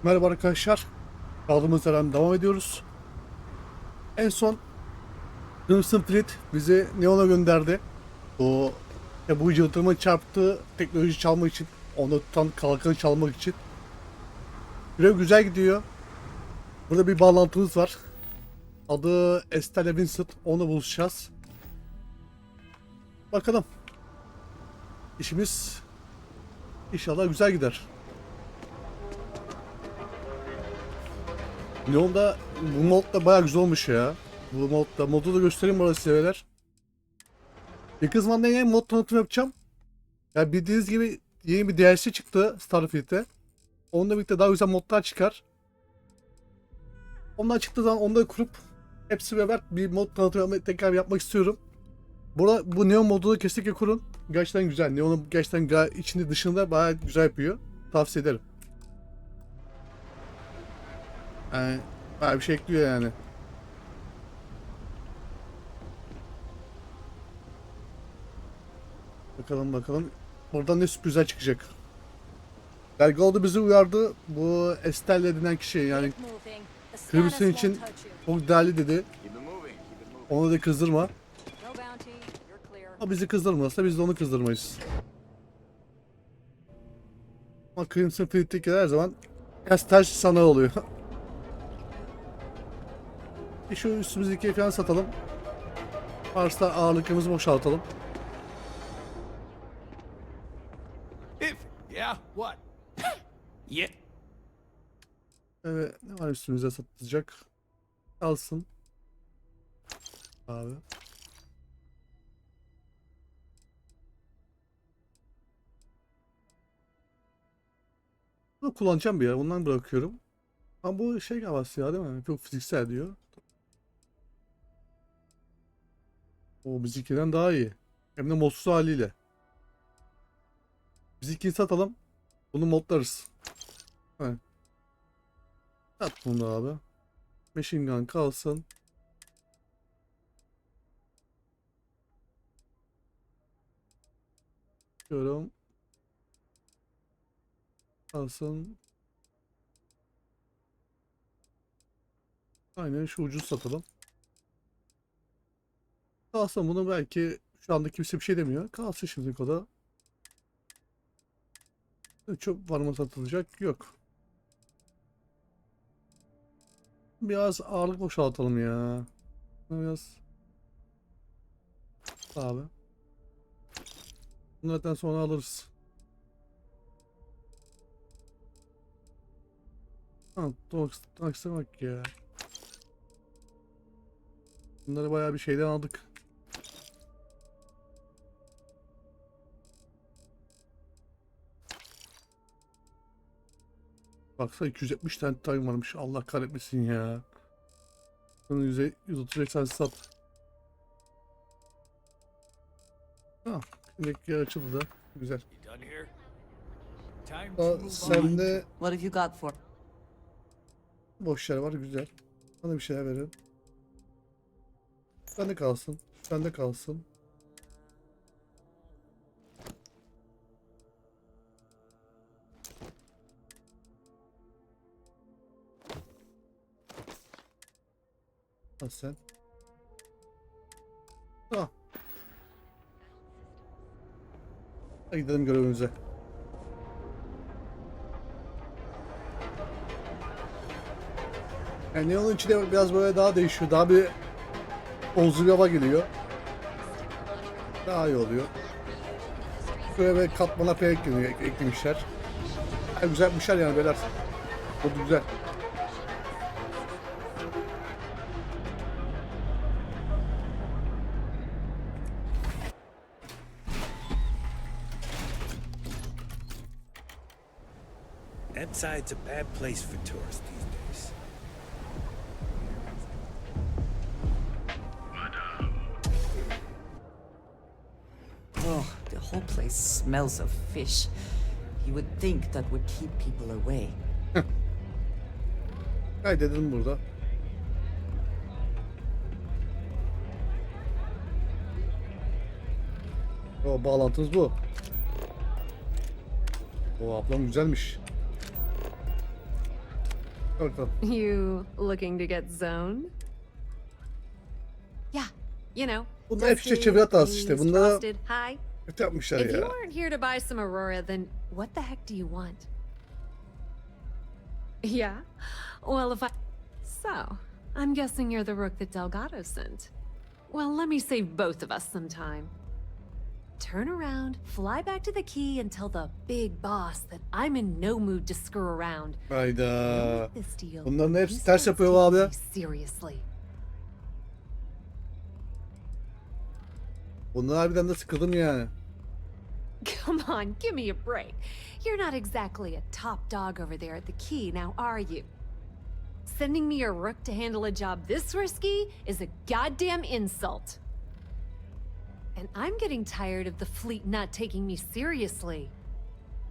Merhaba arkadaşlar. Kaldığımız yerden devam ediyoruz. En son Crimson Fleet bizi Neon'a gönderdi. Bu yıldırımın çarptığı teknoloji çalmak için, onu tutan kalkanı çalmak için. Görev güzel gidiyor. Burada bir bağlantımız var. Adı Estelle Vincent. Onunla buluşacağız. Bakalım. İşimiz inşallah güzel gider. Neon'da bu mod da bayağı güzel olmuş ya. Bu modu da göstereyim bana size beyler. Yakın zamanda yeni mod tanıtım yapacağım. Yani bildiğiniz gibi yeni bir DLC çıktı Starfield'e. Onunla birlikte daha güzel modlar çıkar. Onlar çıktığı zaman onları kurup hepsi beraber bir mod tanıtımı tekrar yapmak istiyorum. Bu Neon modunu kesinlikle kurun. Gerçekten güzel. Neon'un gerçekten içinde dışında bayağı güzel yapıyor. Tavsiye ederim. Yani bayağı bir şey ekliyor yani. Bakalım. Buradan ne sürprizler çıkacak. Belgoldu bizi uyardı. Bu Estelle denen kişi yani Crimson için çok değerli dedi. Onu da kızdırma. Ama bizi kızdırmazsa biz de onu kızdırmayız. Ama Crimson Fleet'tekiler her zaman ters sana oluyor. Şu üstümüzdeki falan satalım. Varsa ağırlıklarımızı boşaltalım. Yeah, what? Yeah. Evet, ne var üstümüze satılacak? Alsın. Abi. Bunu kullanacağım bir ya. Bundan bırakıyorum. Ama bu şey havası ya değil mi? Çok fiziksel diyor. O bizimkinden daha iyi. Hem de modsuz haliyle. Bizimkini satalım. Bunu modlarız. Evet. Sat bunu abi. Machine gun kalsın. Diyorum. Kalsın. Aynen şu ucuz satalım. Kalsın bunu belki şu anda kimse bir şey demiyor. Kalsın şimdi o da. Çok var mı satılacak? Yok. Biraz ağırlık boşaltalım ya. Biraz. Abi. Bunlardan sonra alırız. Ha, Tox'a bak ya. Bunları bayağı bir şeyden aldık. Baksana 270 tane time varmış. Allah kahretmesin ya. Bunu 135 tane sat. Ha, şimdiki yer açıldı da. Güzel. Sende What have you got for? boş yer var. Güzel. Bana bir şeyler verin. Bende kalsın. Bende kalsın. Al sen. Ah. Hadi gidelim görevimize. Yani Neon'un içinde biraz böyle daha değişiyor. Daha bir bozdu bir hava geliyor. Daha iyi oluyor. Böyle katmana pek eklemişler. Yani güzel yapmışlar yani beyler. O da güzel. That side's a bad place for tourists these days. Oh, the whole place smells of fish. You would think that would keep people away. Kaydedelim burada. O bağlantımız bu. O ablam güzelmiş. Bakalım. You looking to get zoned? Yeah, you know. Bunlar hep işte dusted, çeviri hatası işte. pleased, Bunlara frosted, high. kötü yapmışlar If you ya. aren't here to buy some Aurora, then what the heck do you want? Yeah? Well, if I... So, I'm guessing you're the rook that Delgado sent. Well, let me save both of us some time. Turn around, fly back to the key and tell the big boss that I'm in no mood to screw around. Hayda. With this deal, Bunların he hepsi ters starts yapıyor taking abi. me seriously. Bundan harbiden de sıkıldım yani. Come on, give me a break. You're not exactly a top dog over there at the key, now are you? Sending me a rook to handle a job this risky is a goddamn insult. And I'm getting tired of the fleet not taking me seriously.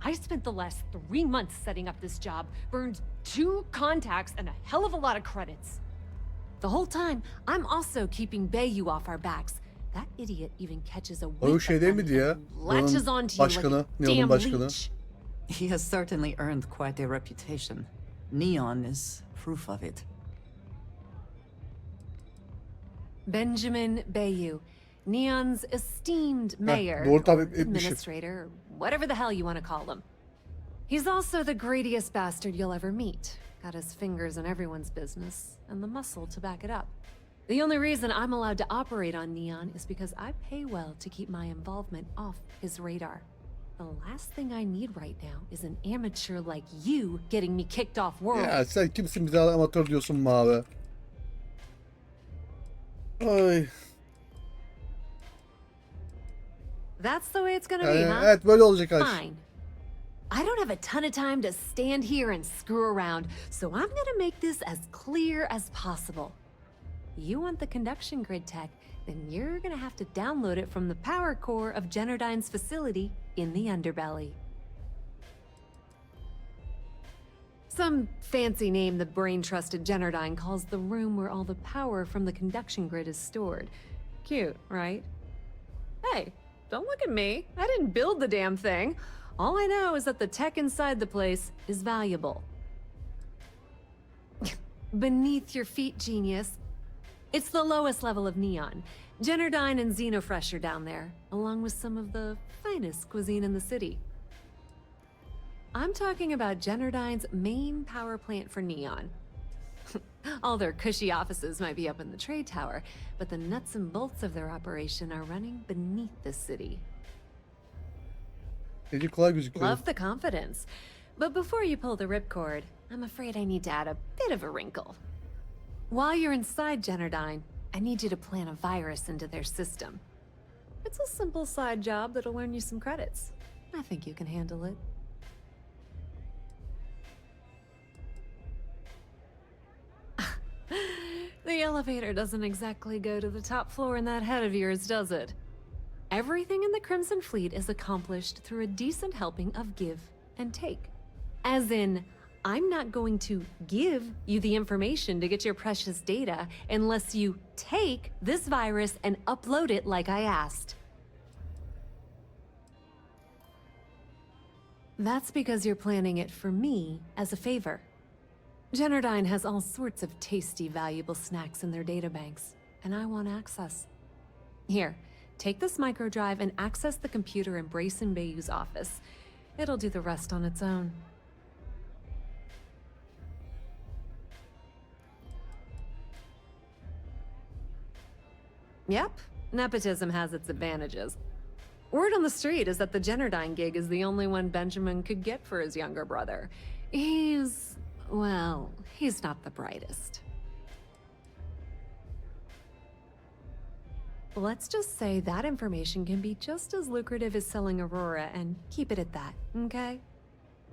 I spent the last 3 months setting up this job, burned 2 contacts and a hell of a lot of credits. The whole time, I'm also keeping Bayou off our backs. That idiot even catches a O whiff şey of değil them miydi ya? and latches Buranın onto you like başkanı, a Neon'un damn başkanı. leech. He has certainly earned quite a reputation. Neon is proof of it. Benjamin Bayou, Neon's esteemed mayor, doğru tabii or etmişim. administrator, or whatever the hell you want to call him. He's also the greediest bastard you'll ever meet. Got his fingers in everyone's business, and the muscle to back it up. The only reason I'm allowed to operate on Neon is because I pay well to keep my involvement off his radar. The last thing I need right now is an amateur like you getting me kicked off world. Ya sen kimsin bize amatör diyorsun mavi. Ay. That's the way it's gonna be, Yani, huh? evet böyle olacak Ayş. Fine. I don't have a ton of time to stand here and screw around, so I'm gonna make this as clear as possible. You want the conduction grid tech, then you're gonna have to download it from the power core of Generdyne's facility in the underbelly. Some fancy name the brain-trusted Generdyne calls the room where all the power from the conduction grid is stored. Cute, right? Hey, don't look at me. I didn't build the damn thing. All I know is that the tech inside the place is valuable. Beneath your feet, genius. It's the lowest level of Neon. Generdyne and Xenofresh are down there, along with some of the finest cuisine in the city. I'm talking about Generdyne's main power plant for Neon. All their cushy offices might be up in the trade tower, but the nuts and bolts of their operation are running beneath the city. Gece kolay gözüküyor. Love the confidence. But before you pull the ripcord, I'm afraid I need to add a bit of a wrinkle. While you're inside Generdyne, I need you to plant a virus into their system. It's a simple side job that'll earn you some credits. I think you can handle it. The elevator doesn't exactly go to the top floor in that head of yours, does it? Everything in the Crimson Fleet is accomplished through a decent helping of give and take. As in, I'm not going to give you the information to get your precious data unless you take this virus and upload it like I asked. That's because you're planning it for me as a favor. Generdyne has all sorts of tasty, valuable snacks in their databanks, and I want access. Here, take this microdrive and access the computer in Brayson Bayou's office. It'll do the rest on its own. Yep, nepotism has its advantages. Word on the street is that the Generdyne gig is the only one Benjamin could get for his younger brother. Well, he's not the brightest. Let's just say that information can be just as lucrative as selling Aurora and keep it at that, okay?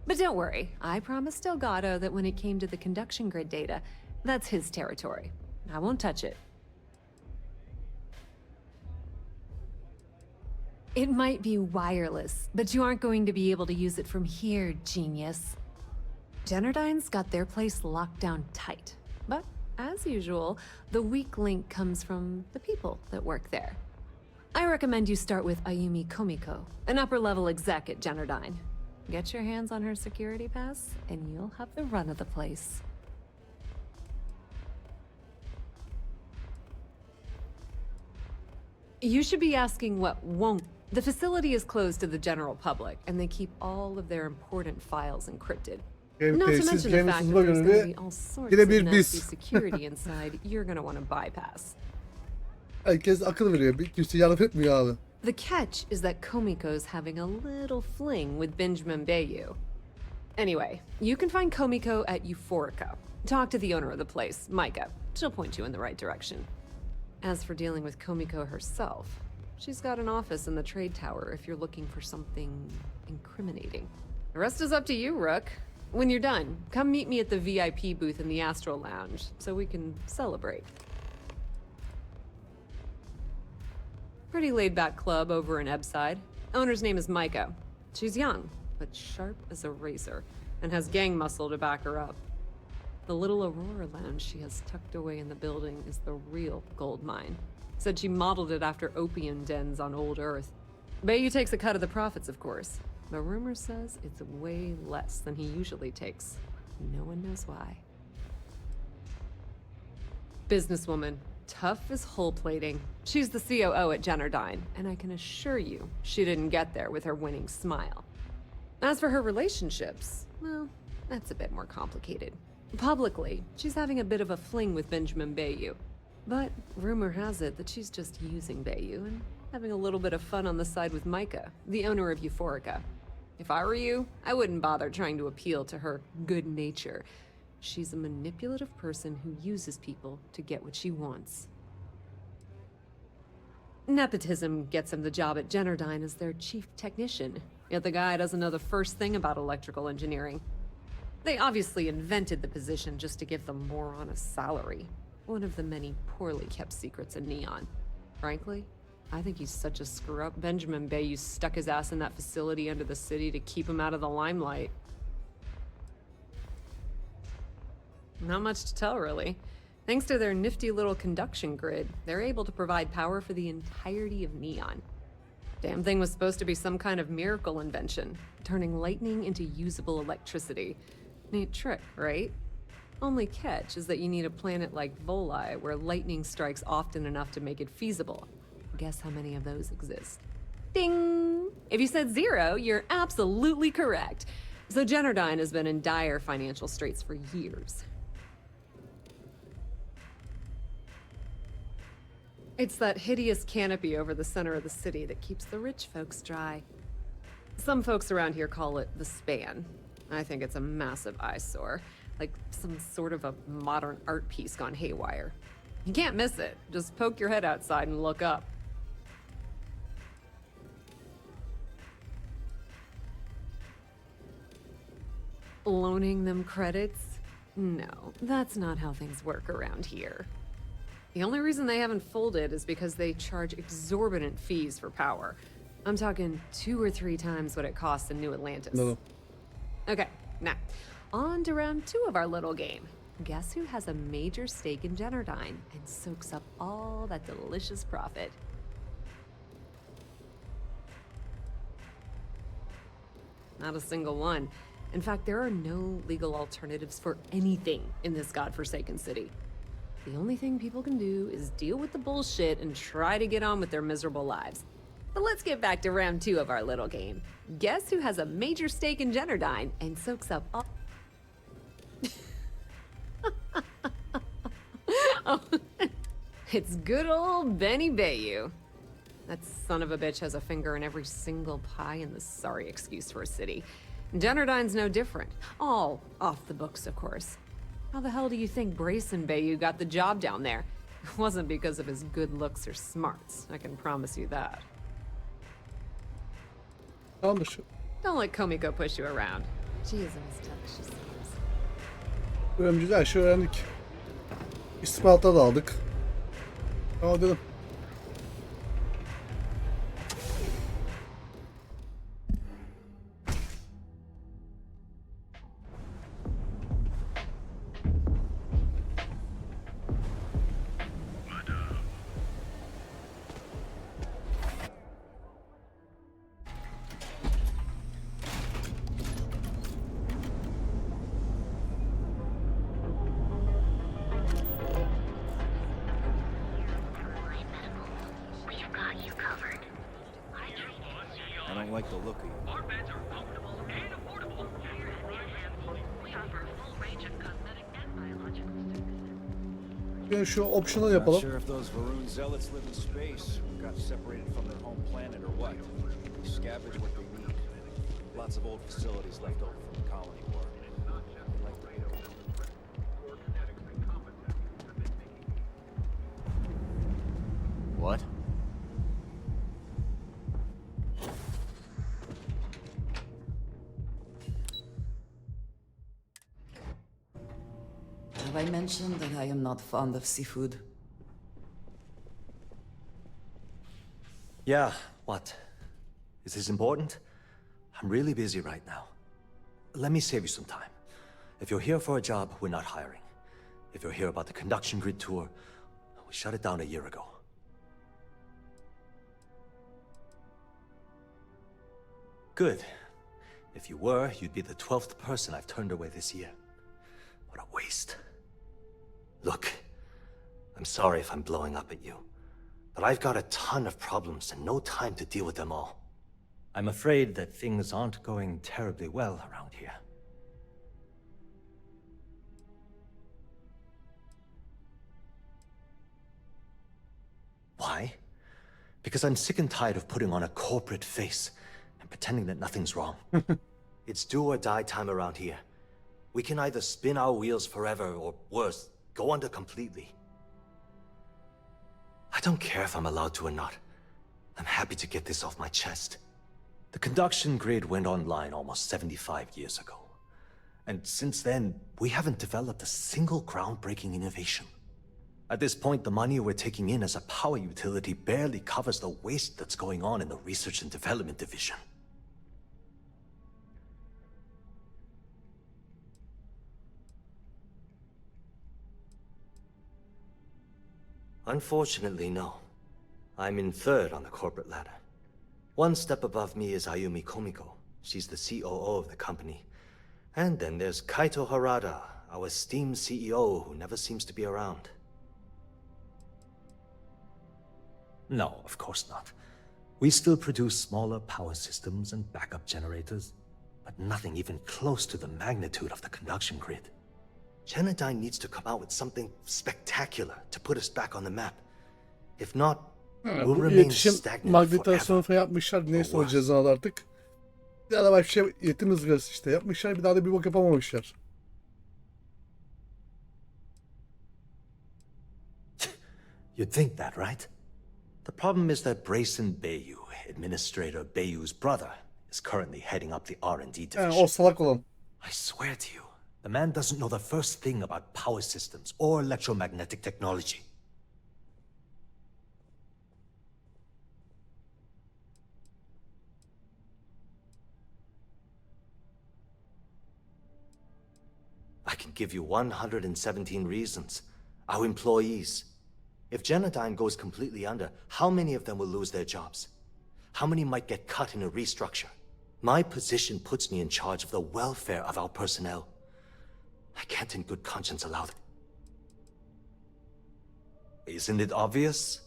But don't worry, I promised Delgado that when it came to the conduction grid data, that's his territory. I won't touch it. It might be wireless, but you aren't going to be able to use it from here, genius. Generdyne's got their place locked down tight. But, as usual, the weak link comes from the people that work there. I recommend you start with Ayumi Komiko, an upper-level exec at Generdyne. Get your hands on her security pass, and you'll have the run of the place. You should be asking what won't. The facility is closed to the general public, and they keep all of their important files encrypted. Not to mention the fact that there's going to be all sorts of nasty security inside you're going to want to bypass. Herkes akıl veriyor. Kimse yardım etmiyor abi. The catch is that Komiko's having a little fling with Benjamin Bayou. Anyway, you can find Komiko at Euphorica. Talk to the owner of the place, Micah. She'll point you in the right direction. As for dealing with Komiko herself, she's got an office in the trade tower if you're looking for something incriminating. The rest is up to you, Rook. When you're done, come meet me at the VIP booth in the Astral Lounge so we can celebrate. Pretty laid-back club over in Ebbside. Owner's name is Micah. She's young, but sharp as a razor, and has gang muscle to back her up. The little Aurora lounge she has tucked away in the building is the real gold mine. Said she modeled it after opium dens on old Earth. Bayou takes a cut of the profits, of course. The rumor says it's way less than he usually takes. No one knows why. Businesswoman. Tough as hull plating. She's the COO at Jennardine, and I can assure you she didn't get there with her winning smile. As for her relationships, well, that's a bit more complicated. Publicly, she's having a bit of a fling with Benjamin Bayou. But rumor has it that she's just using Bayou and having a little bit of fun on the side with Micah, the owner of Euphorica. If I were you, I wouldn't bother trying to appeal to her good nature. She's a manipulative person who uses people to get what she wants. Nepotism gets him the job at Jennardine as their chief technician, yet the guy doesn't know the first thing about electrical engineering. They obviously invented the position just to give them more on a salary. One of the many poorly kept secrets in Neon. Frankly, I think he's such a screw-up. Benjamin Bayou stuck his ass in that facility under the city to keep him out of the limelight. Not much to tell, really. Thanks to their nifty little conduction grid, they're able to provide power for the entirety of Neon. Damn thing was supposed to be some kind of miracle invention, turning lightning into usable electricity. Neat trick, right? Only catch is that you need a planet like Voli, where lightning strikes often enough to make it feasible. Guess how many of those exist? Ding! If you said 0, you're absolutely correct. So Jennardine has been in dire financial straits for years. It's that hideous canopy over the center of the city that keeps the rich folks dry. Some folks around here call it the span. I think it's a massive eyesore, like some sort of a modern art piece gone haywire. You can't miss it. Just poke your head outside and look up. Loaning them credits? No, that's not how things work around here. The only reason they haven't folded is because they charge exorbitant fees for power. I'm talking 2 or 3 times what it costs in New Atlantis. No. Okay, now, on to round 2 of our little game. Guess who has a major stake in Jennardine and soaks up all that delicious profit? Not a single one. In fact, there are no legal alternatives for anything in this godforsaken city. The only thing people can do is deal with the bullshit and try to get on with their miserable lives. But let's get back to round 2 of our little game. Guess who has a major stake in Jennardine and soaks up all... Oh, it's good old Benny Bayou. That son of a bitch has a finger in every single pie in the sorry excuse for a city. Jennardine's no different. All off the books, of course. How the hell do you think Brayson Bayou got the job down there? It wasn't because of his good looks or smarts, I can promise you that. Tamamdır. Don't let Komiko push you around. She is as tough as she seems. Öğreneceğiz, her şeyi öğrendik. İstihbarata da aldık. Tamam dedim. like the look of you. Our beds are comfortable and affordable. We offer a full range of cosmetic and biological services. Yani şu optional Not yapalım. sure if those Varun zealots live in space, or got separated from their home planet, or what. They scavenge what they need. Lots of old facilities left over from the colony war. They like to pick up. What? Have I mentioned that I am not fond of seafood? Yeah, what? Is this important? I'm really busy right now. Let me save you some time. If you're here for a job, we're not hiring. If you're here about the conduction grid tour, we shut it down a year ago. Good. If you were, you'd be the 12th person I've turned away this year. What a waste. Look, I'm sorry if I'm blowing up at you, but I've got a ton of problems and no time to deal with them all. I'm afraid that things aren't going terribly well around here. Why? Because I'm sick and tired of putting on a corporate face and pretending that nothing's wrong. It's do or die time around here. We can either spin our wheels forever or worse, go under completely. I don't care if I'm allowed to or not. I'm happy to get this off my chest. The conduction grid went online almost 75 years ago. And since then, we haven't developed a single groundbreaking innovation. At this point, the money we're taking in as a power utility barely covers the waste that's going on in the research and development division. Unfortunately, no. I'm in third on the corporate ladder. One step above me is Ayumi Komiko. She's the COO of the company. And then there's Kaito Harada, our esteemed CEO who never seems to be around. No, of course not. We still produce smaller power systems and backup generators, but nothing even close to the magnitude of the conduction grid. Genodyne needs to come out with something spectacular to put us back on the map. If not, we'll Bu remain iletişim stagnant magnetasyon forever. falan yapmışlar. Neyse o Olmaz. cezalı artık. Bir daha da başka şey iletim ızgarası işte yapmışlar. Bir daha da bir bok yapamamışlar. You'd think that, right? The problem is that Brayson Bayu, Administrator Bayu's brother, is currently heading up the R&D Yani division. o salak olan. I swear to you, the man doesn't know the first thing about power systems or electromagnetic technology. I can give you 117 reasons. Our employees. If Genodyne goes completely under, how many of them will lose their jobs? How many might get cut in a restructure? My position puts me in charge of the welfare of our personnel. I can't in good conscience allow that. Isn't it obvious?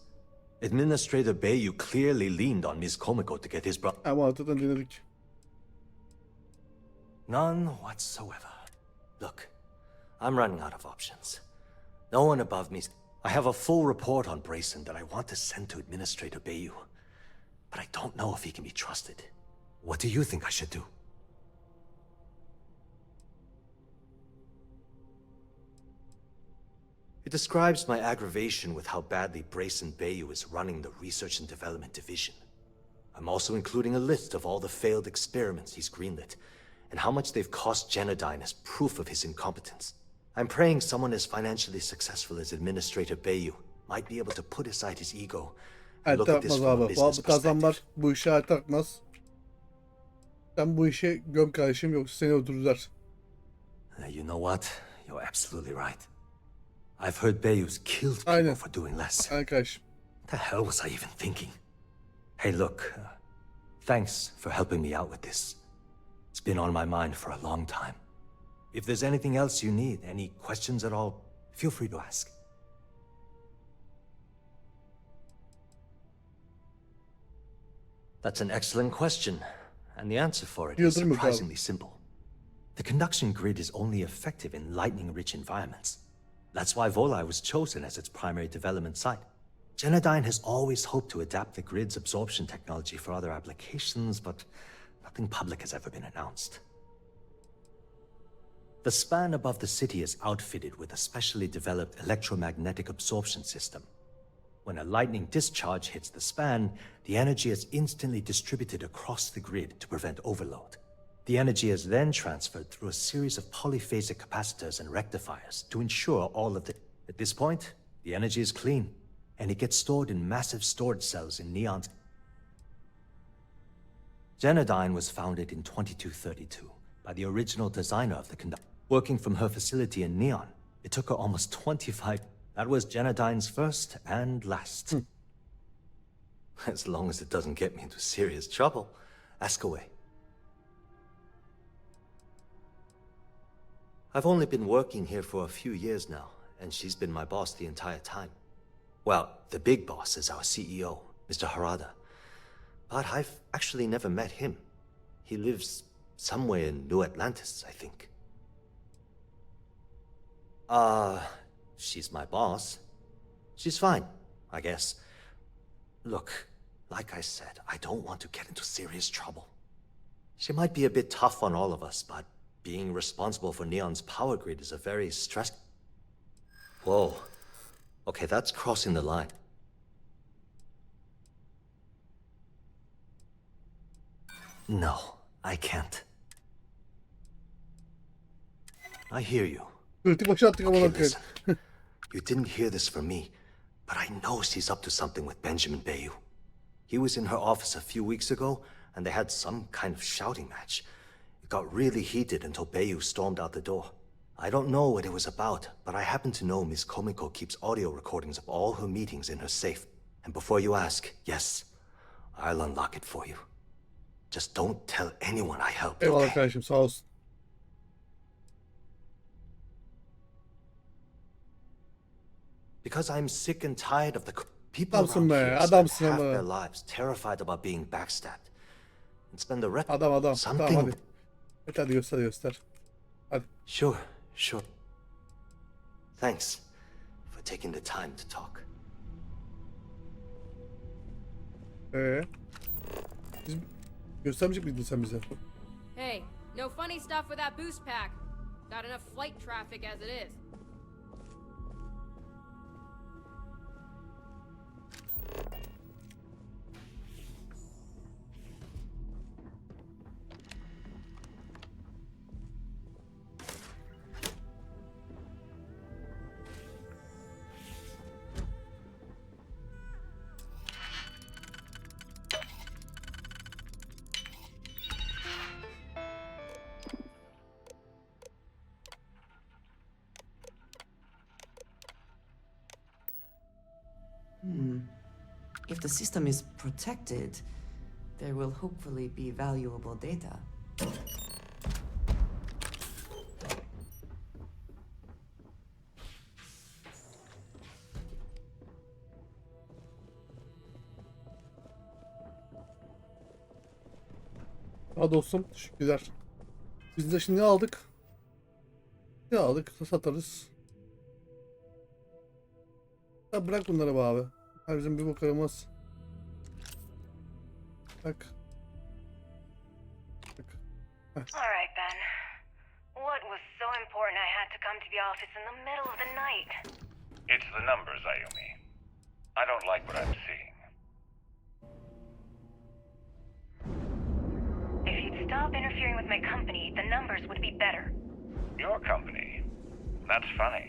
Administrator Bayu clearly leaned on Ms. Komiko to get his brother. Ama artık dinledik. None whatsoever. Look, I'm running out of options. No one above me. I have a full report on Brayson that I want to send to Administrator Bayu, but I don't know if he can be trusted. What do you think I should do? It describes my aggravation with how badly Brayson Bayu is running the Research and Development Division. I'm also including a list of all the failed experiments he's greenlit, and how much they've cost Genodyne as proof of his incompetence. I'm praying someone as financially successful as Administrator Bayu might be able to put aside his ego and El look at this takmaz from a abi. business Bu kazanlar perspective. bu işe el takmaz. Sen bu işe göm kardeşim yoksa seni öldürürler. You know what? You're absolutely right. I've heard Bayu's killed people Aynen. for doing less. Aynen kardeşim. The hell was I even thinking? Hey, look, thanks for helping me out with this. It's been on my mind for a long time. If there's anything else you need, any questions at all, feel free to ask. That's an excellent question. and the answer for it is Yıldırım yok abi. surprisingly simple. The conduction grid is only effective in lightning-rich environments. That's why Volai was chosen as its primary development site. Genodyne has always hoped to adapt the grid's absorption technology for other applications, but nothing public has ever been announced. The span above the city is outfitted with a specially developed electromagnetic absorption system. When a lightning discharge hits the span, the energy is instantly distributed across the grid to prevent overload. The energy is then transferred through a series of polyphasic capacitors and rectifiers to ensure all of the... At this point, the energy is clean, and it gets stored in massive storage cells in Neon's... Genodyne was founded in 2232 by the original designer of the conductor. Working from her facility in Neon, it took her almost 25... That was Genodyne's first and last. As long as it doesn't get me into serious trouble, ask away. I've only been working here for a few years now, and she's been my boss the entire time. Well, the big boss is our CEO, Mr. Harada. But I've actually never met him. He lives somewhere in New Atlantis, I think. She's my boss. She's fine, I guess. Look, like I said, I don't want to get into serious trouble. She might be a bit tough on all of us, but being responsible for Neon's power grid is a very stressful... Whoa. Okay, that's crossing the line. No, I can't. I hear you. Kritik başa attık ama Okay, bakayım. listen. You didn't hear this from me, but I know she's up to something with Benjamin Bayou. He was in her office a few weeks ago, and they had some kind of shouting match. It got really heated until Bayou stormed out the door. I don't know what it was about, but I happen to know Miss Komiko keeps audio recordings of all her meetings in her safe. And before you ask, yes, I'll unlock it for you. Just don't tell anyone I helped, Eyvallah okay? kardeşim, sağ olsun. Because I'm sick and tired of the people Adamsın around be, here spend adamsın half ama. their lives terrified about being backstabbed, and spend the rest Adam. something. Tamam hadi. Evet, hadi göster. Hadi. Sure. Thanks for taking the time to talk. Biz göstermeyecek miydin sen bize? Hey, no funny stuff with that boost pack. Got enough flight traffic as it is. If the system is protected, there will hopefully be valuable data. Hadi dostum, teşekkürler. Biz de şimdi ne aldık? Ne aldık? Satarız. Ya bırak bunları be abi. Her bizim bir bakarımız. Bak. All right, Ben. What was so important I had to come to the office in the middle of the night? It's the numbers, Ayumi. I don't like what I'm seeing. If you'd stop interfering with my company, the numbers would be better. Your company? That's funny.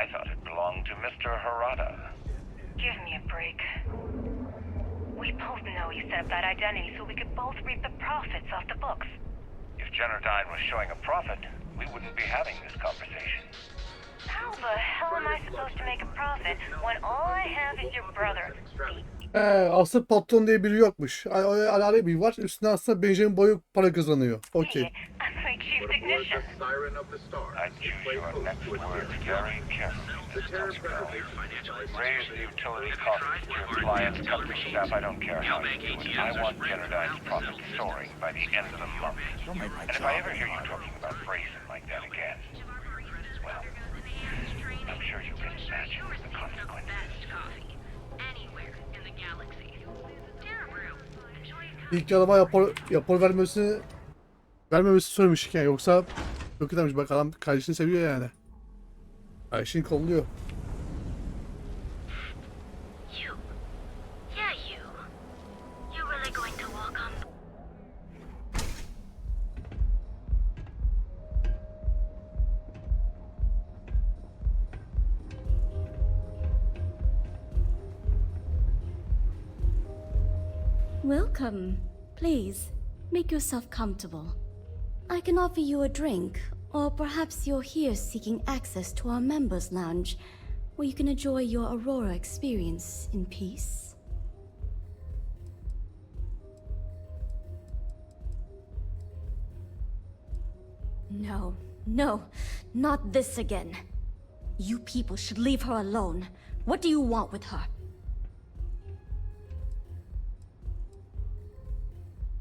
I thought it belonged to Mr. Harada. Give me a break. We both know you set up that identity so we could both reap the profits off the books. If Genodyne was showing a profit, we wouldn't be having this conversation. How the hell am I supposed to make a profit when all I have is your brother? Aslında patron diye biri yokmuş. Alare bir var. Üstüne aslında Benjamin Boyu para kazanıyor. Okey. I'm like, chief technician. I choose your next words very carefully, Miss Tusker. Raise the utility costs to your clients, company staff, I don't care how you do it. I want Generdine's profit soaring by the end of the month. And if I ever hear you talking about phrasing like that again, well, I'm sure you can imagine the consequences. İlk adama rapor vermemesi söylemiş yani, yoksa çok iyi. Bak adam kardeşini seviyor yani. Kardeşini kolluyor. Welcome. Please, make yourself comfortable. I can offer you a drink, or perhaps you're here seeking access to our members' lounge, where you can enjoy your Aurora experience in peace. No, no, not this again. You people should leave her alone. What do you want with her?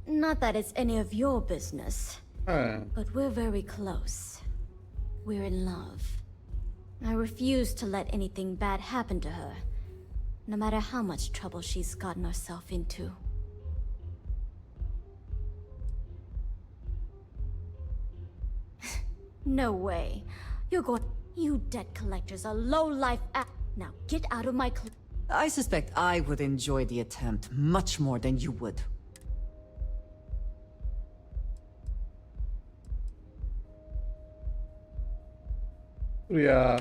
Not that it's any of your business, but we're very close. We're in love. I refuse to let anything bad happen to her, no matter how much trouble she's gotten herself into. No way. You debt collectors are low-life Now get out of my I suspect I would enjoy the attempt much more than you would. Ya.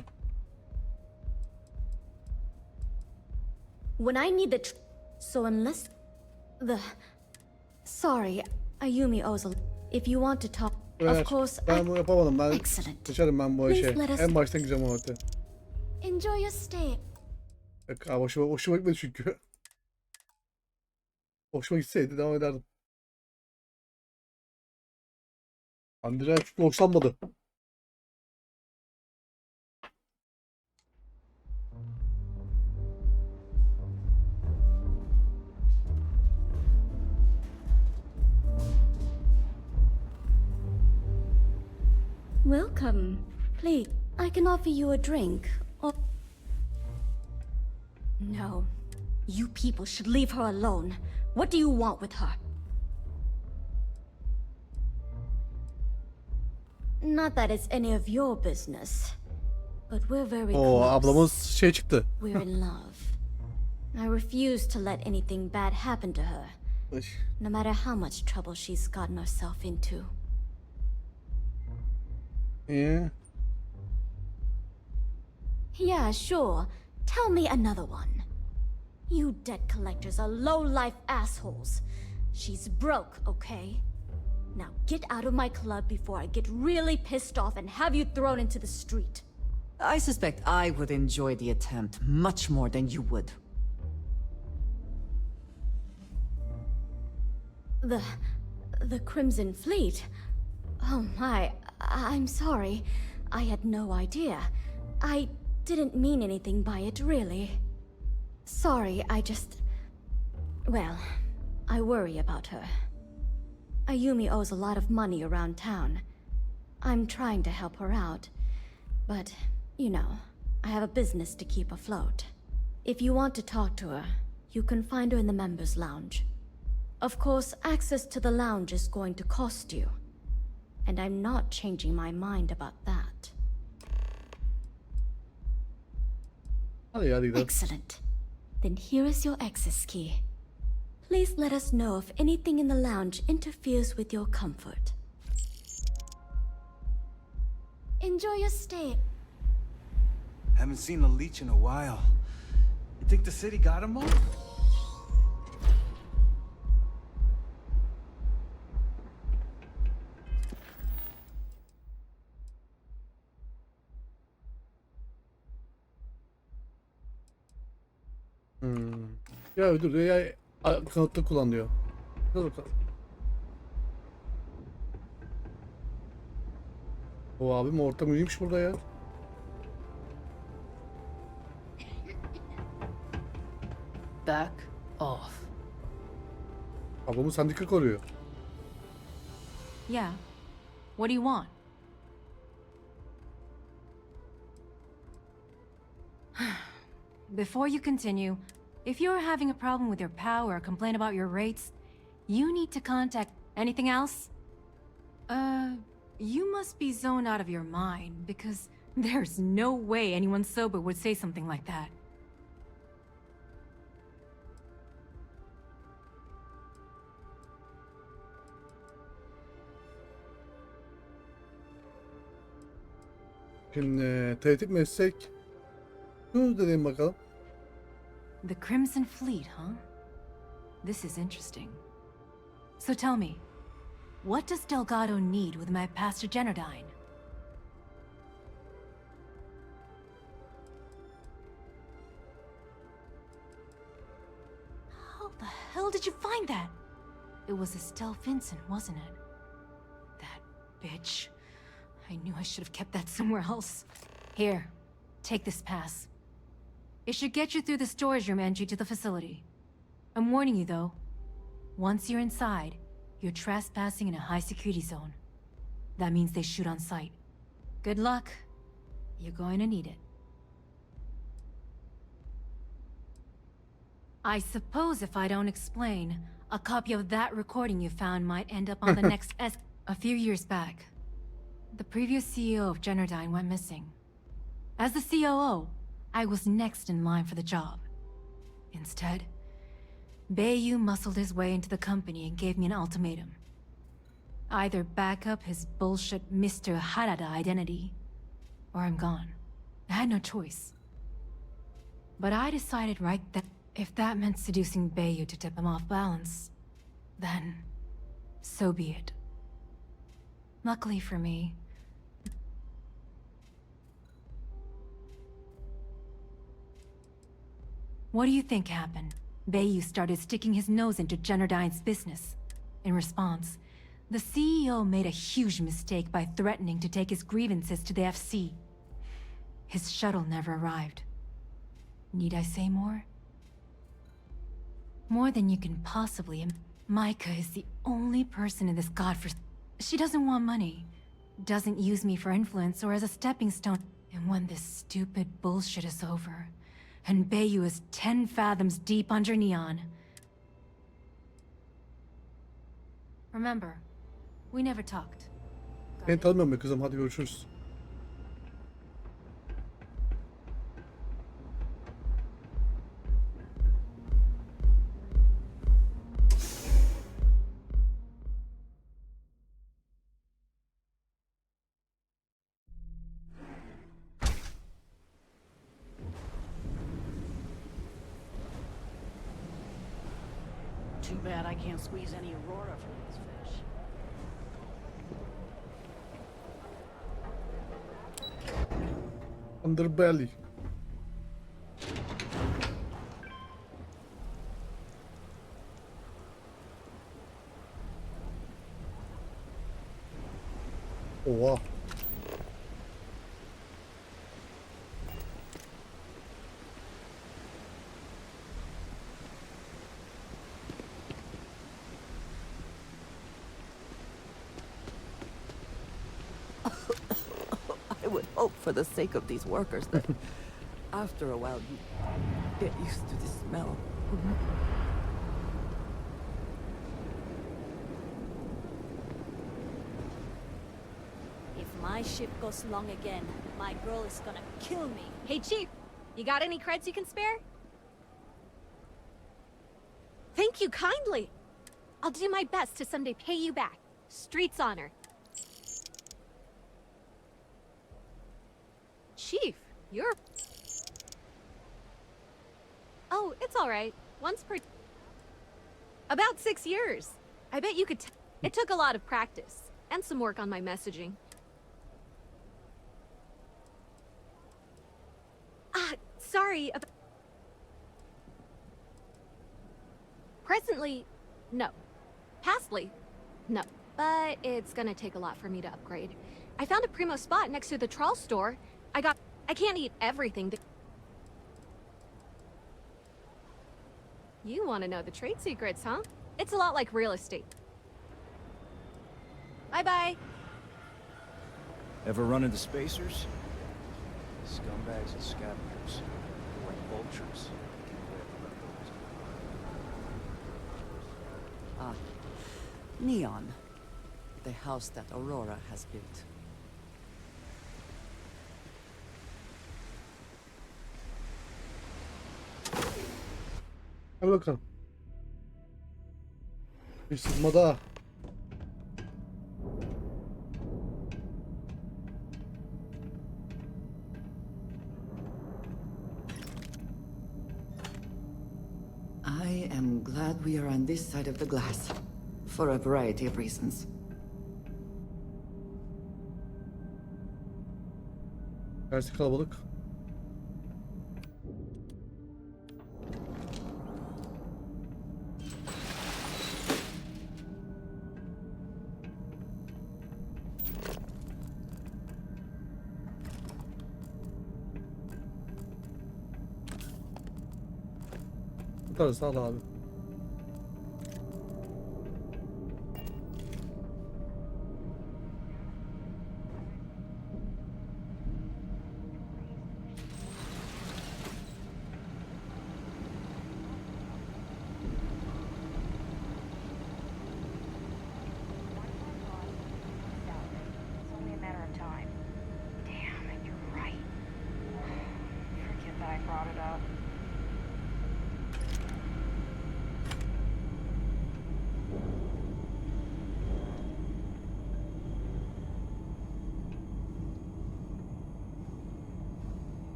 When I need so unless sorry, Ayumi owes if you want to talk, of course. Ben bunu yapamadım. Ben Excellent. seçerim ben bu işi. En baştan gideceğim o öte. Enjoy your stay. Yok abi, hoşuma gitmedi çünkü. Hoşuma gitseydi devam ederdim. Andrea çünkü hoşlanmadı. Welcome. Please, I can offer you a drink, or... No. You people should leave her alone. What do you want with her? Not that it's any of your business, but we're very close. Ablamız şey çıktı. We're in love. I refuse to let anything bad happen to her, no matter how much trouble she's gotten herself into. Yeah. Yeah, sure. Tell me another one. You debt collectors are low-life assholes. She's broke, okay? Now get out of my club before I get really pissed off and have you thrown into the street. I suspect I would enjoy the attempt much more than you would. The Crimson Fleet? Oh my, I'm sorry. I had no idea. I didn't mean anything by it, really. Sorry, well, I worry about her. Ayumi owes a lot of money around town. I'm trying to help her out, but, you know, I have a business to keep afloat. If you want to talk to her, you can find her in the members' lounge. Of course, access to the lounge is going to cost you, and I'm not changing my mind about that. Hadi gidelim. Excellent. Then here is your access key. Please let us know if anything in the lounge interferes with your comfort. Enjoy your stay. Haven't seen a leech in a while. You think the city got him all? Ya öldürdü ya kanıtlı kullanıyor. Dur bakalım. O abim ortam iyiymiş burada ya. Back off. Ablamı sendika koruyor. Yeah. What do you want? Before you continue, if you're having a problem with your POW or complain about your rates, you need to contact... Anything else? You must be zoned out of your mind, because there's no way anyone sober would say something like that. Şimdi tehdit mi etsek? Dur dedim bakalım. The Crimson Fleet, huh? This is interesting. So tell me, what does Delgado need with my Pastor Generdyne? How the hell did you find that? It was Estelle Vincent, wasn't it? That bitch. I knew I should have kept that somewhere else. Here, take this pass. It should get you through the storage room entry to the facility. I'm warning you though. Once you're inside, you're trespassing in a high-security zone. That means they shoot on sight. Good luck. You're going to need it. I suppose if I don't explain, a copy of that recording you found might end up on the next A few years back, the previous CEO of Generdyne went missing. As the COO, I was next in line for the job. Instead, Bayou muscled his way into the company and gave me an ultimatum. Either back up his bullshit Mr. Harada identity, or I'm gone. I had no choice. But I decided right then, if that meant seducing Bayou to tip him off balance, then so be it. Luckily for me, what do you think happened? Bayou started sticking his nose into Generdyne's business. In response, the CEO made a huge mistake by threatening to take his grievances to the FC. His shuttle never arrived. Need I say more? More than you can possibly. Micah is the only person in this godforsaken... She doesn't want money. Doesn't use me for influence or as a stepping stone. And when this stupid bullshit is over, and Bayou is 10 fathoms deep under Neon. Remember, we never talked. Beni tanımıyorum be kızım, hadi görüşürüz. Too bad I can't squeeze any Aurora from these fish. Underbelly. Oha. I would hope for the sake of these workers that after a while you get used to the smell. If my ship goes long again, my girl is gonna kill me. Hey, Chief, you got any creds you can spare? Thank you kindly. I'll do my best to someday pay you back. Street's honor. Chief, you're... Oh, it's all right. Once per... About 6 years. I bet you could It took a lot of practice, and some work on my messaging. Sorry about... Presently, no. Pastly, no. But it's gonna take a lot for me to upgrade. I found a primo spot next to the trawl store. I can't eat everything. You want to know the trade secrets, huh? It's a lot like real estate. Bye-bye. Ever run into spacers? Scumbags and scavengers. Like vultures. Get away from those. Neon. The house that Aurora has built. Hadi bakalım. Bir sızma daha. I am glad we are on this side of the glass. For a variety of reasons. Tersi kalabalık. Tutarız sağ ol abi. It's only a matter of time. Damn it, you're right. Forget that I brought it up.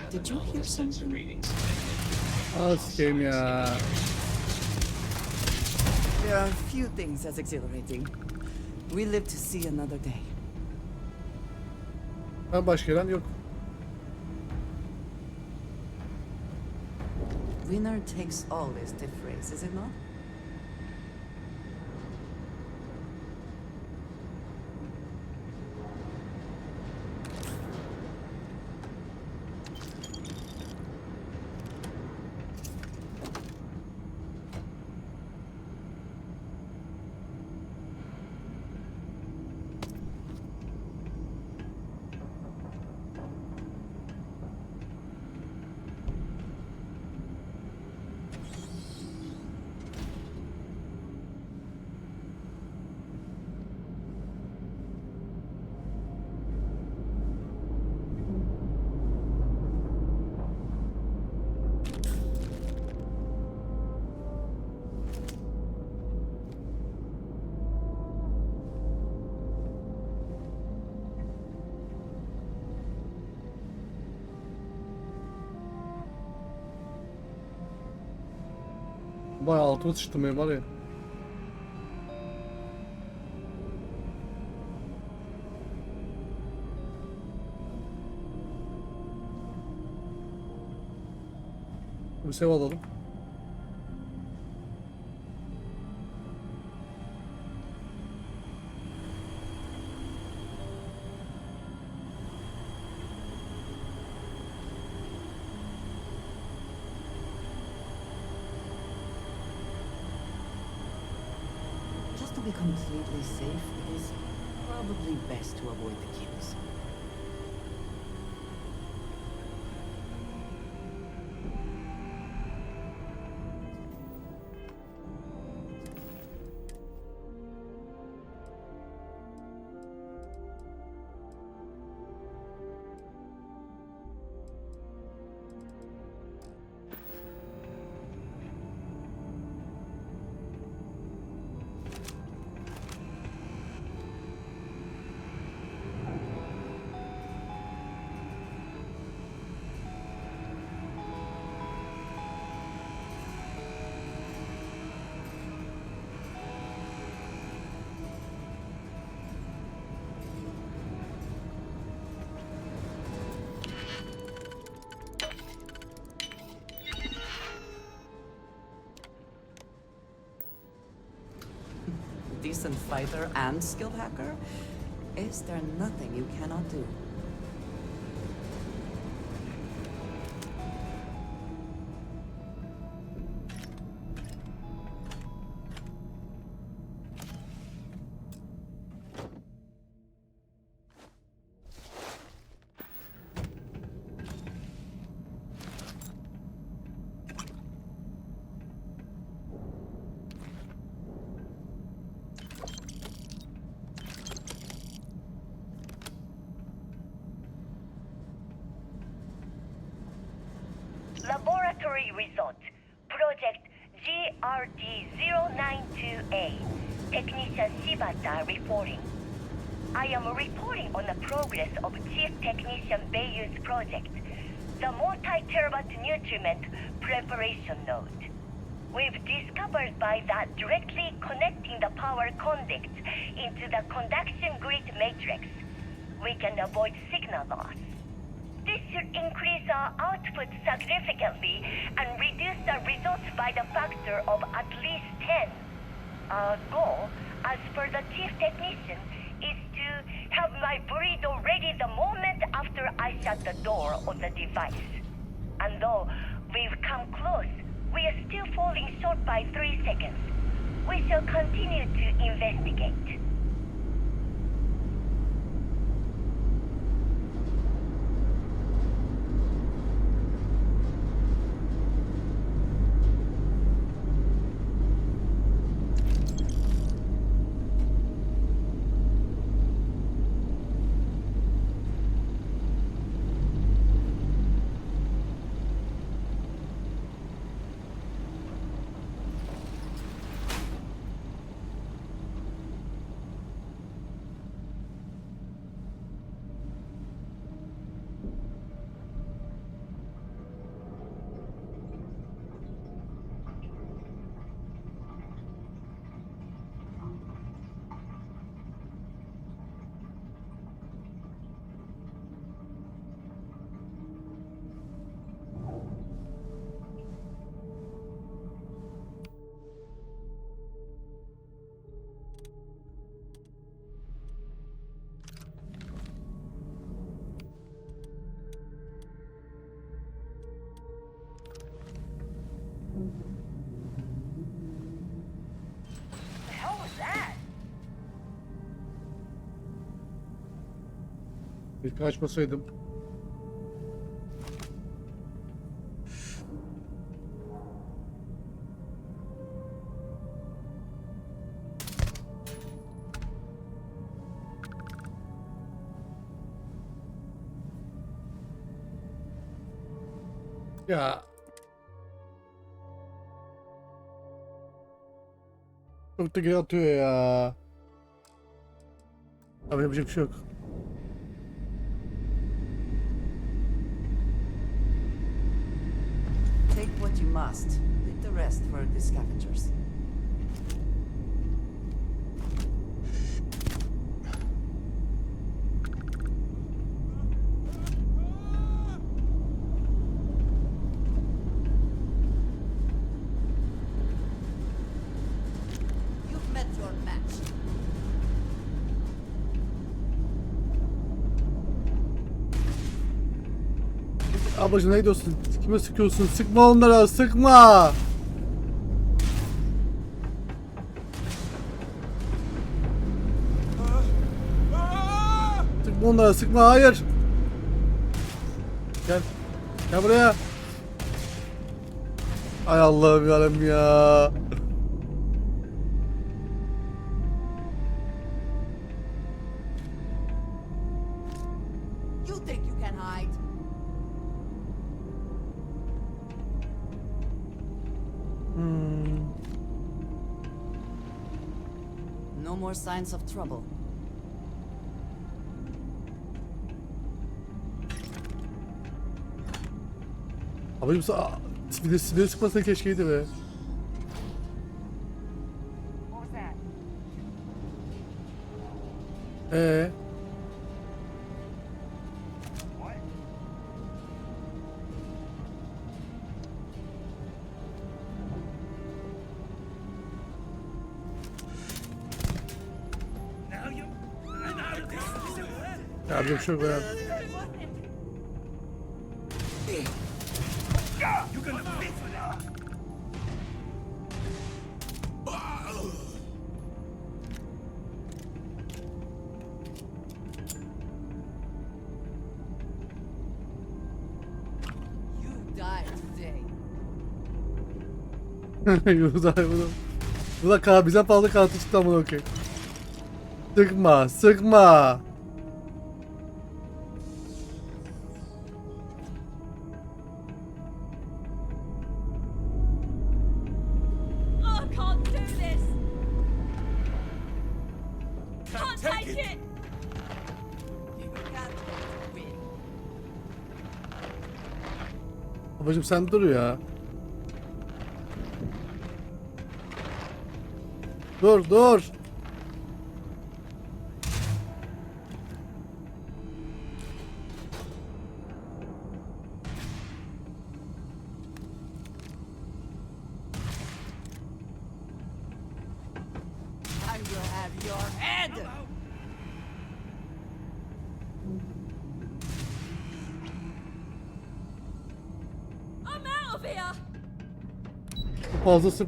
Did you hear something? Sikeyim ya. There are few things as exhilarating. We live to see another day. Ben başka gelen yok. Winner takes all is the phrase, is it not? Bayağı altıma sıçtım benim var ya. Bir sev alalım. Just to be completely safe, it is probably best to avoid the kills. decent fighter and skilled hacker, is there nothing you cannot do? Laboratory result. Project GRD-092A. Technician Shibata reporting. I am reporting on the progress of Chief Technician Beiyu's project, the multi-terabyte nutriment preparation node. We've discovered by that directly connecting the power conducts into the conduction grid matrix, we can avoid signal loss. This should increase our output significantly and reduce the results by the factor of at least 10. Our goal, as per the chief technician, is to have my burrito ready the moment after I shut the door on the device. And though we've come close, we are still falling short by 3 seconds. We shall continue to investigate. The hell was that? Bir kaçmasaydım. Ya. Çok da geri atıyor ya. Abi yapacak bir şey yok. Take what you must. Leave the rest for the scavengers. You've met your match. Ablacığım ne diyorsun? Kime sıkıyorsun? Sıkma onlara, sıkma! Sıkma onlara, sıkma, hayır! Gel, gel buraya! Ay Allah'ım yarabbim ya! You think you can hide? No more signs of trouble. Abicim sinir sıkmasın keşkeydi be. What was that? Ya bir şey yok ya. You died today. Bu da bize fazla kartı çıktı amına okey. Sıkma, sıkma. Oh, I can't do this! Can't take it! Babacım sen dur ya. Dur, dur. I will have your head! I'm out of here!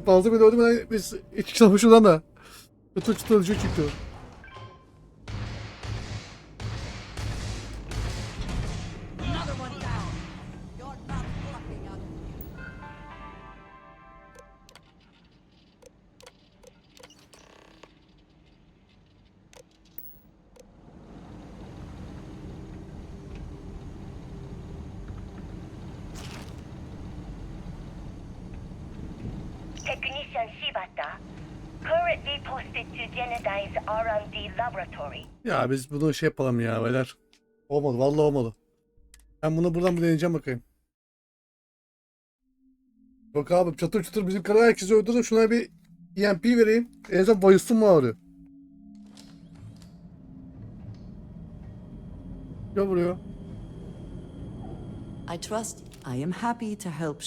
Fazla bir öldüm. Biz hiç çalışıyordan da. Çıtır çıtır düşüyor çıktı. Another one down! You're not blocking out. Technician Shibata, currently posted to Genodyne's R&D laboratory. Ya biz bunu şey yapalım ya beyler. Olmadı, vallahi olmadı. Ben bunu buradan bir deneyeceğim bakayım. Yok abi, çatır çatır bizim kara herkesi öldürdüm. Şuna bir EMP vereyim. En son bayılsın mı ağrıyor? Gel buraya. I trust. I am happy to help.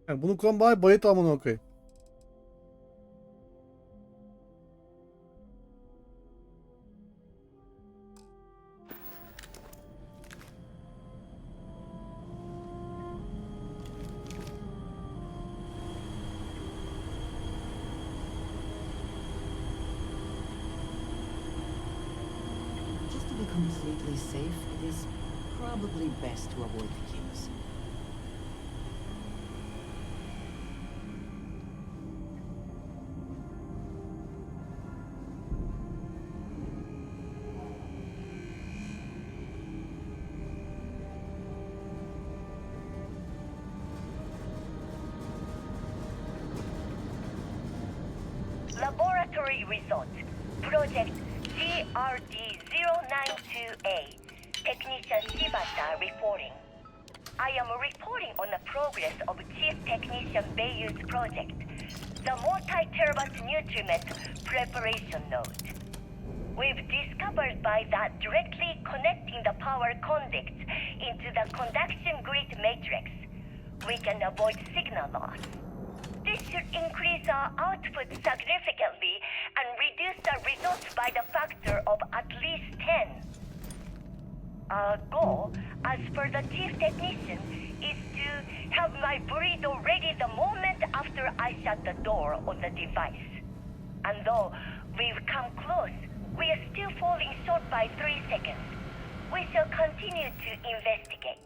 Yani bunu kuran bari bayıt amına okey. Just to be completely safe, it is probably best to avoid the keys. Laboratory results. Project GRD-092A. Technician Shibata reporting. I am reporting on the progress of Chief Technician Beiyu's project, the multi-terabyte nutriment preparation node. We've discovered by that directly connecting the power conducts into the conduction grid matrix, we can avoid signal loss. This should increase our output significantly and reduce the results by the factor of at least 10. Our goal, as per the chief technician, is to have my burrito ready the moment after I shut the door on the device. And though we've come close, we are still falling short by 3 seconds. We shall continue to investigate.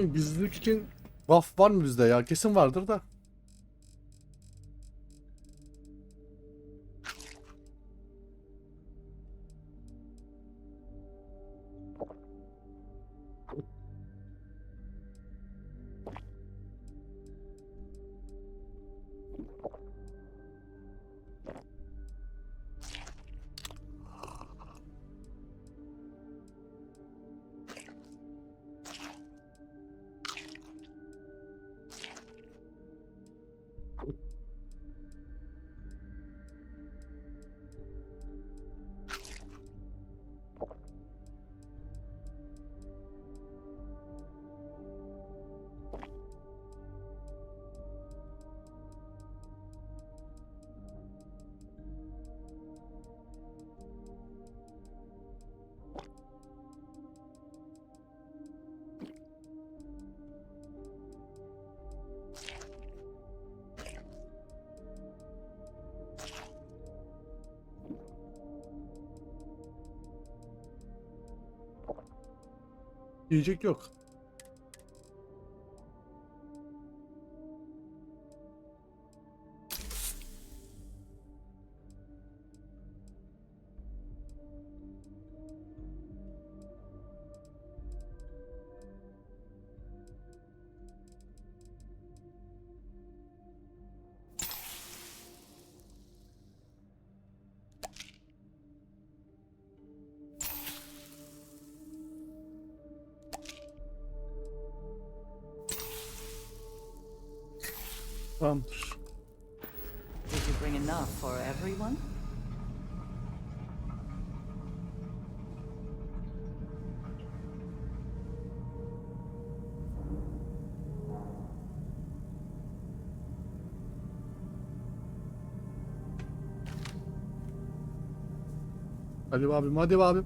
Gizlilik için buff var mı bizde ya? Kesin vardır da. Yiyecek yok. Tamamdır. Did you bring enough for everyone? Hadi abim, hadi abim.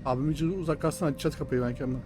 Abim hiç uzak kalsın, açacağız kapıyı ben kendime.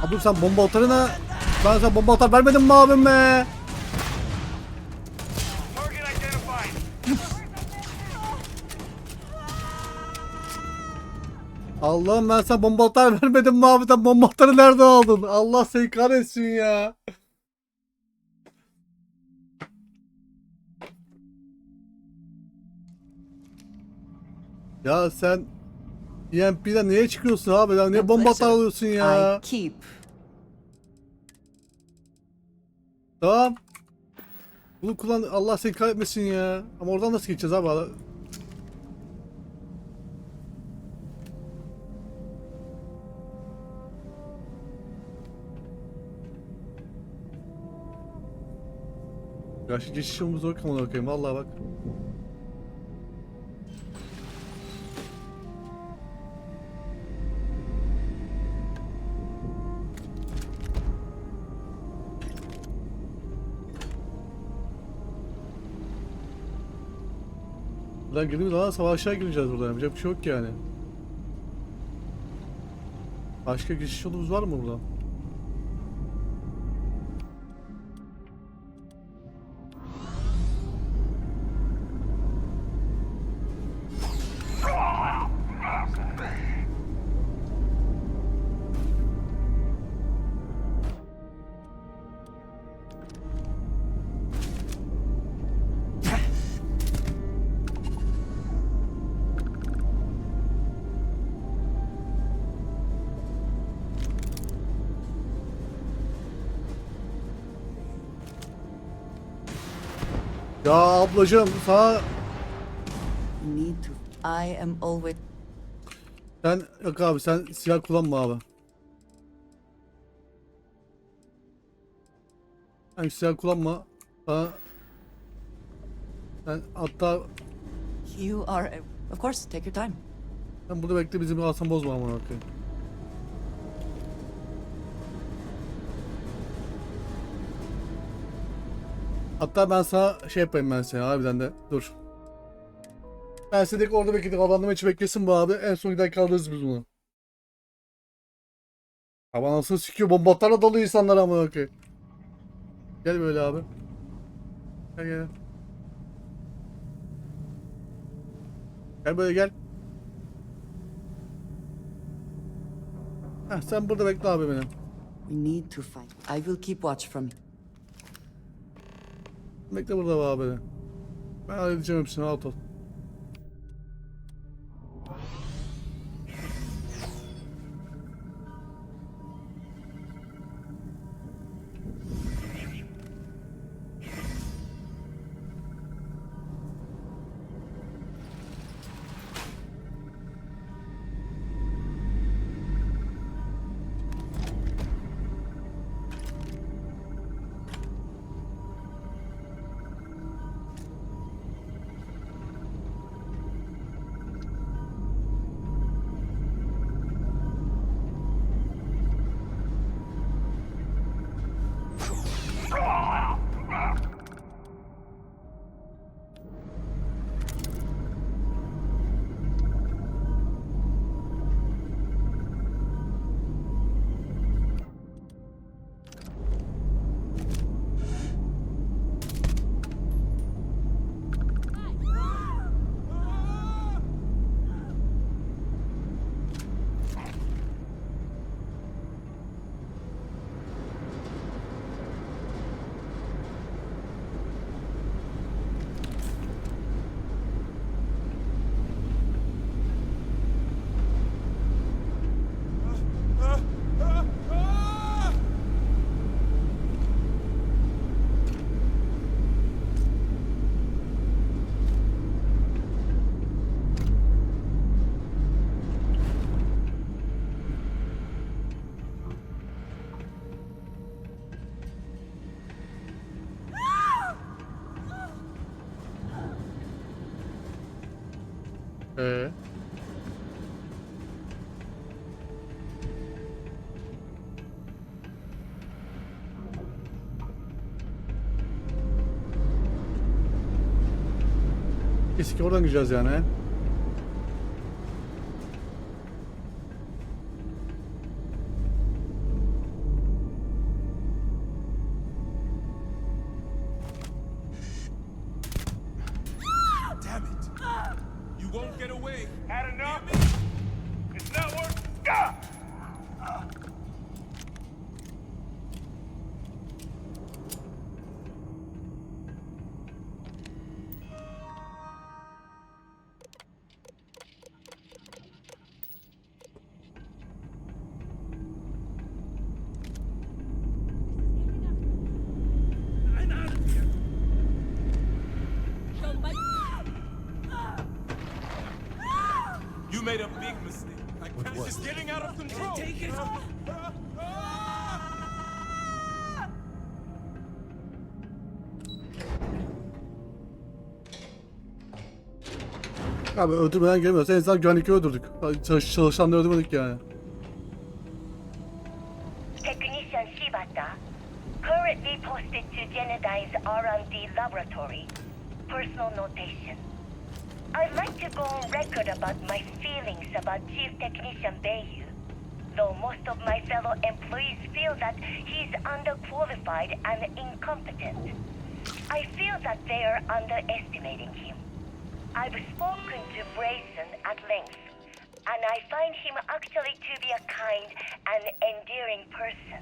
Abim sen bomba atarına... Ben sana bomba atar vermedim mi abim be? Allah'ım ben sana bomba atar vermedim mi abi? Sen bomba atarı nerede aldın? Allah seni kahretsin ya. Ya sen EMP'den niye çıkıyorsun abi? Ya niye bomba atar alıyorsun ya? I keep. Tamam. Bunu kullan, Allah seni kahretmesin ya. Ama oradan nasıl geçeceğiz abi? Ya şu geçiş yolumuz zor kamına bakayım vallahi bak. Buradan girdiğimiz zaman savaşa gireceğiz buradan. Yapacak bir şey yok yani. Başka geçiş yolumuz var mı buradan? Ya ablacığım sana... Need to. I am always. Sen yok abi sen silah kullanma abi. Sen silah kullanma. Sana Ben hatta You are... Of course, take your time. ben burada bekle, bizim alsam bozma ama bakayım. Hatta ben sana şey yapayım, ben seni harbiden de dur. Ben seni orada bekledik, abandım hiç beklesin bu abi. En son gider kalırız biz bunu. Abi anasını sikiyor, bombalarla dolu insanlar ama bakayım. Gel böyle abi. Gel gel. Gel böyle gel. Heh, sen burada bekle abi benim. We need to fight. I will keep watch from... Bekle burada abi. Ben halledeceğim hepsini, rahat ol. Kesin ki oradan gideceğiz yani. He? Damn it! You won't get away. Had enough? It's not working. You made a big mistake. I can't. It's getting out of control. Take it. Abi öldürmeden gelmiyoruz. En azından güvenlikleri öldürdük. Çalışanları öldürmedik yani. Technician Shibata, currently posted to Genodyne's R&D laboratory. Personal notation. I'd like to go on record about my feelings about Chief Technician Bayu. Though most of my fellow employees feel that he's underqualified and incompetent. I feel that they are underestimating him. I've spoken to Brayson at length, and I find him actually to be a kind and endearing person.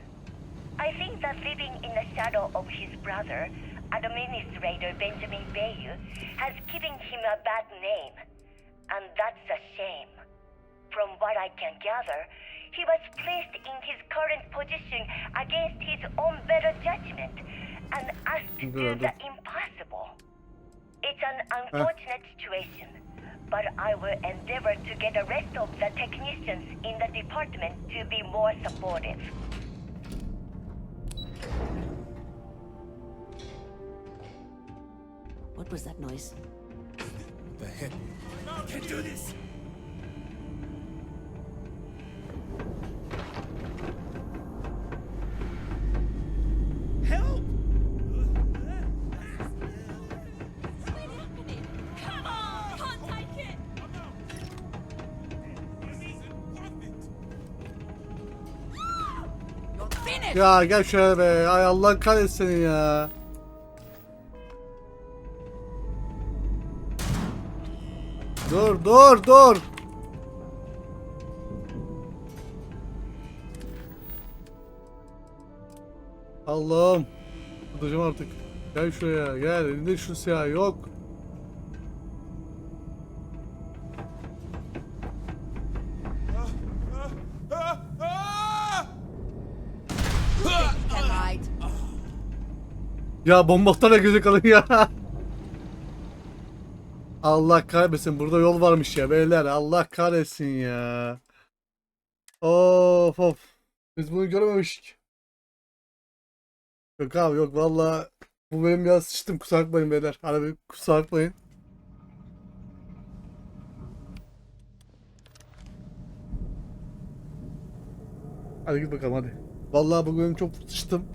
I think that living in the shadow of his brother, Administrator Benjamin Bayu, has given him a bad name, and that's a shame. From what I can gather, he was placed in his current position against his own better judgment and asked to do the impossible. It's an unfortunate situation, but I will endeavor to get the rest of the technicians in the department to be more supportive. What was that noise? The heck? I can't do this. Help! Come on! Can't take it! You're finished! Ya gel şöyle be. Ay Allah kahretsin seni ya. Dur dur dur. Allah'ım. Tutacağım artık. Gel şuraya gel. Elinde şu silah yok. Right. Ya bombalara gözü kalın ya. Allah kahretsin. Burada yol varmış ya beyler. Allah kahretsin ya. Of of. Biz bunu görememiştik. Yok abi yok valla. Bu benim biraz sıçtım. Kusura bakmayın beyler. Harbi kusura bakmayın. Hadi git bakalım hadi. Vallahi bugün çok sıçtım.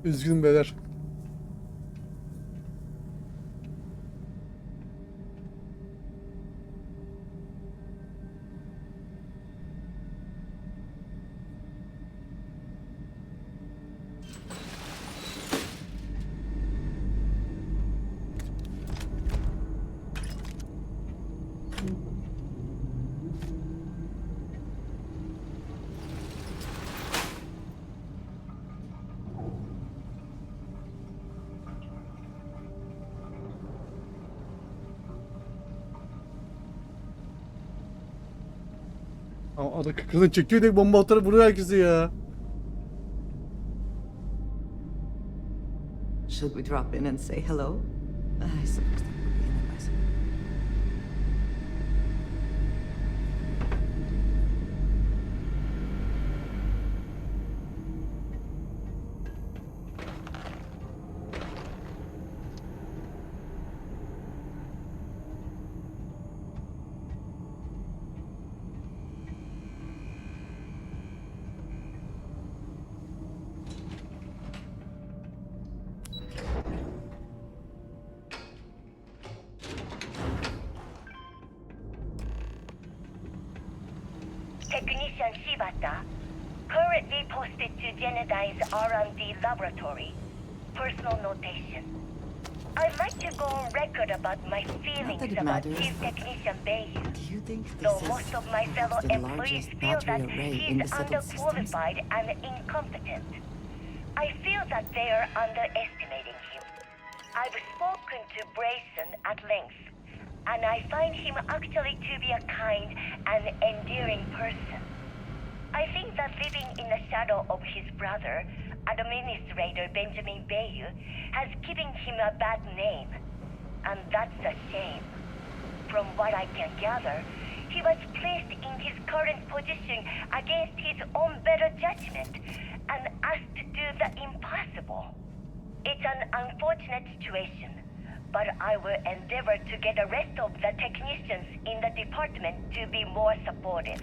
Üzgünüm beyler. Ada kızın çekiyor bomba atarı vuruyor herkesi ya. Should we drop in and say hello? I suppose that would be inadvisable. Technician Shibata, currently posted to Genodyne's R&D laboratory. Personal notation. I'd like to go on record about my feelings it about matters. Chief Technician Bayou. Do you think this Though is most of my fellow the employees largest feel that battery array in the he's settled systems? underqualified and incompetent. I feel that they are underestimating him. I've spoken to Brayson at length, and I find him actually to be a kind and endearing person. I think that living in the shadow of his brother, Administrator Benjamin Bayou, has given him a bad name, and that's a shame. From what I can gather, he was placed in his current position against his own better judgment and asked to do the impossible. It's an unfortunate situation, but I will endeavor to get the rest of the technicians in the department to be more supportive.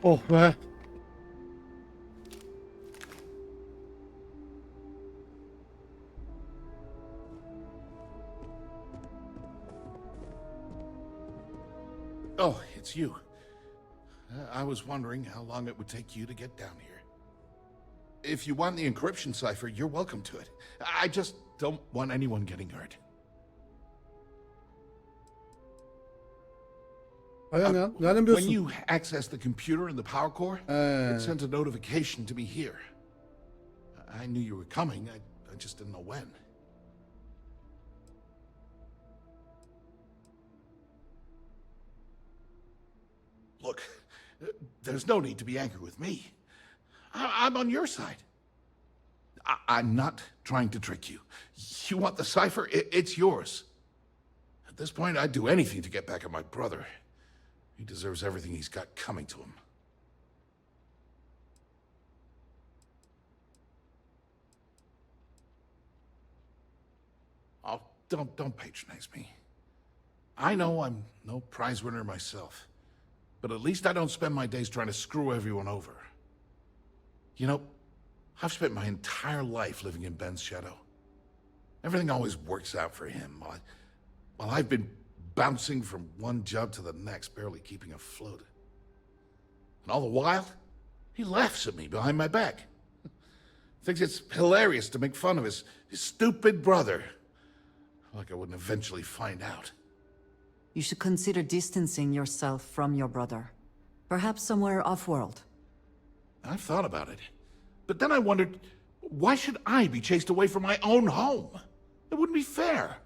Oh be. Oh, it's you. I was wondering how long it would take you to get down here. If you want the encryption cipher, you're welcome to it. I just don't want anyone getting hurt. When you access the computer in the power core, it sends a notification to me here. I knew you were coming, I just didn't know when. Look, there's no need to be angry with me. I'm on your side. I'm not trying to trick you. You want the cipher? It's yours. At this point, I'd do anything to get back at my brother. He deserves everything he's got coming to him. Oh, don't patronize me. I know I'm no prize winner myself, but at least I don't spend my days trying to screw everyone over. You know, I've spent my entire life living in Ben's shadow. Everything always works out for him, while I've been bouncing from one job to the next, barely keeping afloat. And all the while, he laughs at me behind my back. Thinks it's hilarious to make fun of his stupid brother. Like I wouldn't eventually find out. You should consider distancing yourself from your brother. Perhaps somewhere off-world. I've thought about it. But then I wondered, why should I be chased away from my own home? It wouldn't be fair.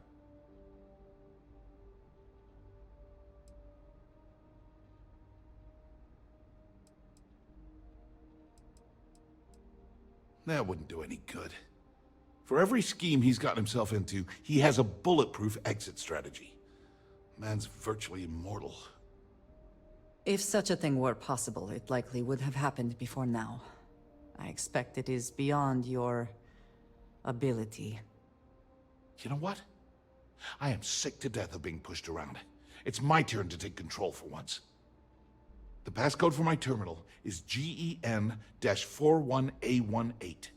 That wouldn't do any good. For every scheme he's gotten himself into, he has a bulletproof exit strategy. Man's virtually immortal. If such a thing were possible, it likely would have happened before now. I expect it is beyond your ability. You know what? I am sick to death of being pushed around. It's my turn to take control for once. The passcode for my terminal is GEN-41A18.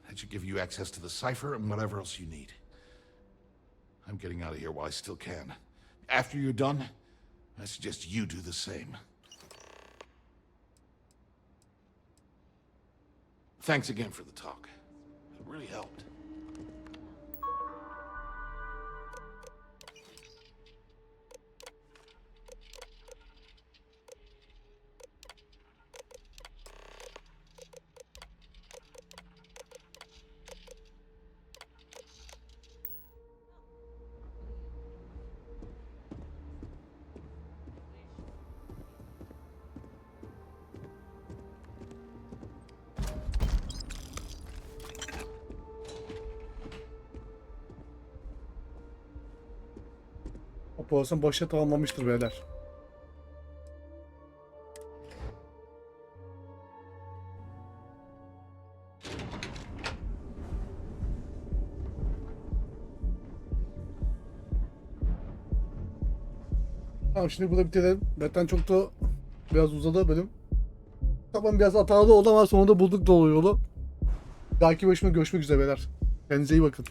That should give you access to the cipher and whatever else you need. I'm getting out of here while I still can. After you're done, I suggest you do the same. Thanks again for the talk. It really helped. Operasyon başta tamamlamıştır beyler. Tamam, şimdi burada bitirelim. Zaten çok da biraz uzadı bölüm. Tamam, biraz hatalı oldu ama sonunda bulduk doğru yolu. Belki başıma görüşmek üzere beyler. Kendinize iyi bakın.